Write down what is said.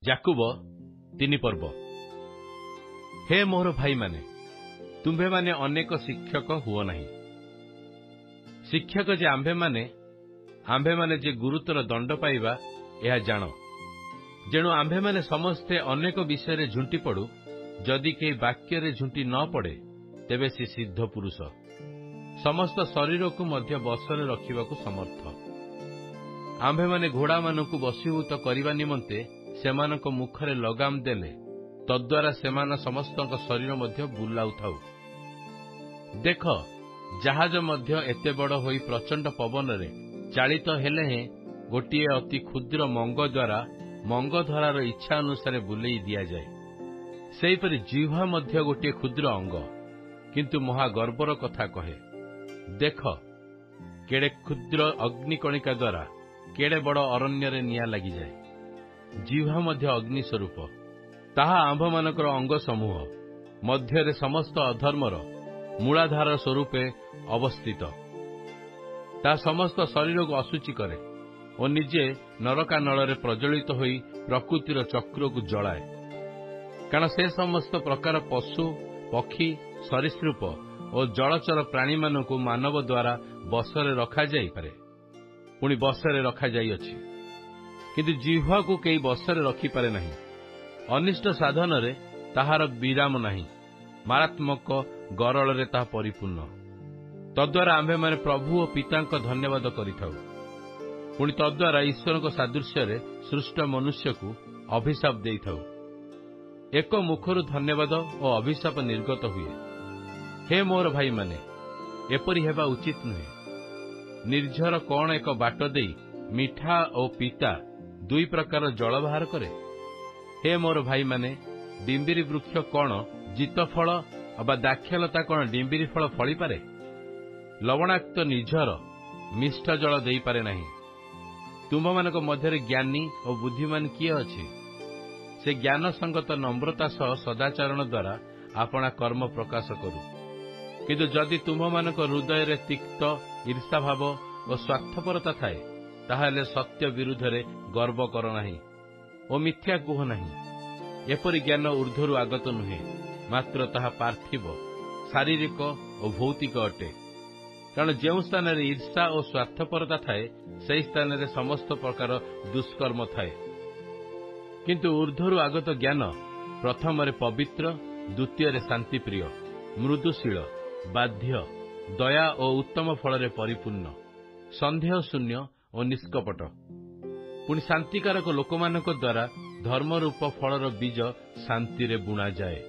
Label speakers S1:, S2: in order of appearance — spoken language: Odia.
S1: ଯାକୁବ 3 ପର୍ବ। ହେ ମୋର ଭାଇମାନେ, ତୁମ୍ଭେମାନେ ଅନେକ ଶିକ୍ଷକ ହୁଅ ନାହିଁ। ଶିକ୍ଷକ ଯେ ଆମ୍ଭେମାନେ ଯେ ଗୁରୁତର ଦଣ୍ଡ ପାଇବା, ଏହା ଜାଣ। ଯେଣୁ ଆମ୍ଭେମାନେ ସମସ୍ତେ ଅନେକ ବିଷୟରେ ଝୁଣ୍ଟି ପଡ଼ୁ। ଯଦି କେହି ବାକ୍ୟରେ ଝୁଣ୍ଟି ନ ପଡ଼େ, ତେବେ ସେ ସିଦ୍ଧ ପୁରୁଷ, ସମସ୍ତ ଶରୀରକୁ ମଧ୍ୟ ବଶରେ ରଖିବାକୁ ସମର୍ଥ। ଆମ୍ଭେମାନେ ଘୋଡ଼ାମାନଙ୍କୁ ବଶୀଭୂତ କରିବା ନିମନ୍ତେ ସେମାନଙ୍କ ମୁଖରେ ଲଗାମ ଦେଲେ, ତଦ୍ୱାରା ସେମାନେ ସମସ୍ତଙ୍କ ଶରୀର ମଧ୍ୟ ବୁଲାଉଥାଉ। ଦେଖ, ଜାହାଜ ମଧ୍ୟ ଏତେ ବଡ଼ ହୋଇ ପ୍ରଚଣ୍ଡ ପବନରେ ଚାଳିତ ହେଲେ ହେଁ ଗୋଟିଏ ଅତି କ୍ଷୁଦ୍ର ମଙ୍ଗ ଦ୍ୱାରା ମଙ୍ଗଧରାର ଇଚ୍ଛା ଅନୁସାରେ ବୁଲେଇ ଦିଆଯାଏ। ସେହିପରି ଜିହ୍ୱା ମଧ୍ୟ ଗୋଟିଏ କ୍ଷୁଦ୍ର ଅଙ୍ଗ, କିନ୍ତୁ ମହାଗର୍ବର କଥା କହେ। ଦେଖ, କେଡ଼େ କ୍ଷୁଦ୍ର ଅଗ୍ନିକଣିକା ଦ୍ୱାରା କେଡ଼େ ବଡ଼ ଅରଣ୍ୟରେ ନିଆଁ ଲାଗିଯାଏ। ଜିହ୍ୱା ମଧ୍ୟ ଅଗ୍ନି ସ୍ୱରୂପ। ତାହା ଆମ୍ଭମାନଙ୍କର ଅଙ୍ଗ ସମୂହ ମଧ୍ୟରେ ସମସ୍ତ ଅଧର୍ମର ମୂଳାଧାର ସ୍ୱରୂପେ ଅବସ୍ଥିତ। ତାହା ସମସ୍ତ ଶରୀରକୁ ଅଶୁଚି କରେ ଓ ନିଜେ ନରକାନଳରେ ପ୍ରଜ୍ୱଳିତ ହୋଇ ପ୍ରକୃତିର ଚକ୍ରକୁ ଜଳାଏ। କାରଣ ସେ ସମସ୍ତ ପ୍ରକାର ପଶୁ, ପକ୍ଷୀ, ସରୀସୃପ ଓ ଜଳଚର ପ୍ରାଣୀମାନଙ୍କୁ ମାନବ ଦ୍ୱାରା ବଶରେ ରଖାଯାଇପାରେ, ପୁଣି ବଶରେ ରଖାଯାଇଅଛି। କିନ୍ତୁ ଜିହ୍ୱାକୁ କେହି ବଶରେ ରଖିପାରେ ନାହିଁ। ଅନିଷ୍ଟ ସାଧନରେ ତାହାର ବିରାମ ନାହିଁ, ମାରାତ୍ମକ ଗରଳରେ ତାହା ପରିପୂର୍ଣ୍ଣ। ତଦ୍ୱାରା ଆମ୍ଭେମାନେ ପ୍ରଭୁ ଓ ପିତାଙ୍କ ଧନ୍ୟବାଦ କରିଥାଉ। ପୁଣି ତଦ୍ୱାରା ଈଶ୍ୱରଙ୍କ ସାଦୃଶ୍ୟରେ ସୃଷ୍ଟ ମନୁଷ୍ୟକୁ ଅଭିଶାପ ଦେଇଥାଉ। ଏକ ମୁଖରୁ ଧନ୍ୟବାଦ ଓ ଅଭିଶାପ ନିର୍ଗତ ହୁଏ। ହେ ମୋର ଭାଇମାନେ, ଏପରି ହେବା ଉଚିତ ନୁହେଁ। ନିର୍ଝର କଣ ଏକ ବାଟ ଦେଇ ମିଠା ଓ ପିତା ଦୁଇ ପ୍ରକାର ଜଳ ବାହାର କରେ? ହେ ମୋର ଭାଇମାନେ, ଡିମ୍ବିରି ବୃକ୍ଷ କଣ ଜିତଫଳ ଅବା ଦାକ୍ଷଲତା କଣ ଡିମ୍ବିରି ଫଳ ଫଳିପାରେ? ଲବଣାକ୍ତ ନିର୍ଝର ମିଷ୍ଟ ଜଳ ଦେଇପାରେ ନାହିଁ। ତୁମ୍ଭମାନଙ୍କ ମଧ୍ୟରେ ଜ୍ଞାନୀ ଓ ବୁଦ୍ଧିମାନ କିଏ ଅଛି? ସେ ଜ୍ଞାନ ସଙ୍ଗତ ନମ୍ରତା ସହ ସଦାଚରଣ ଦ୍ୱାରା ଆପଣା କର୍ମ ପ୍ରକାଶ କରୁ। କିନ୍ତୁ ଯଦି ତୁମ୍ଭମାନଙ୍କ ହୃଦୟରେ ତିକ୍ତ ଈର୍ଷାଭାବ ଓ ସ୍ୱାର୍ଥପରତା ଥାଏ, ତାହେଲେ ସତ୍ୟ ବିରୁଦ୍ଧରେ ଗର୍ବ କର ନାହିଁ ଓ ମିଥ୍ୟା କୁହ ନାହିଁ। ଏପରି ଜ୍ଞାନ ଊର୍ଦ୍ଧ୍ୱରୁ ଆଗତ ନୁହେଁ, ମାତ୍ର ତାହା ପାର୍ଥିବ, ଶାରୀରିକ ଓ ଭୌତିକ ଅଟେ। କାରଣ ଯେଉଁ ସ୍ଥାନରେ ଈର୍ଷା ଓ ସ୍ୱାର୍ଥପରତା ଥାଏ, ସେହି ସ୍ଥାନରେ ସମସ୍ତ ପ୍ରକାର ଦୁଷ୍କର୍ମ ଥାଏ। କିନ୍ତୁ ଊର୍ଦ୍ଧ୍ୱରୁ ଆଗତ ଜ୍ଞାନ ପ୍ରଥମରେ ପବିତ୍ର, ଦ୍ୱିତୀୟରେ ଶାନ୍ତିପ୍ରିୟ, ମୃଦୁଶୀଳ, ବାଧ୍ୟ, ଦୟା ଓ ଉତ୍ତମ ଫଳରେ ପରିପୂର୍ଣ୍ଣ, ସନ୍ଦେହ ଶୂନ୍ୟ ଓ ନିଷ୍କପଟ। ପୁଣି ଶାନ୍ତିକାରକ ଲୋକମାନଙ୍କ ଦ୍ୱାରା ଧର୍ମରୂପ ଫଳର ବୀଜ ଶାନ୍ତିରେ ବୁଣାଯାଏ।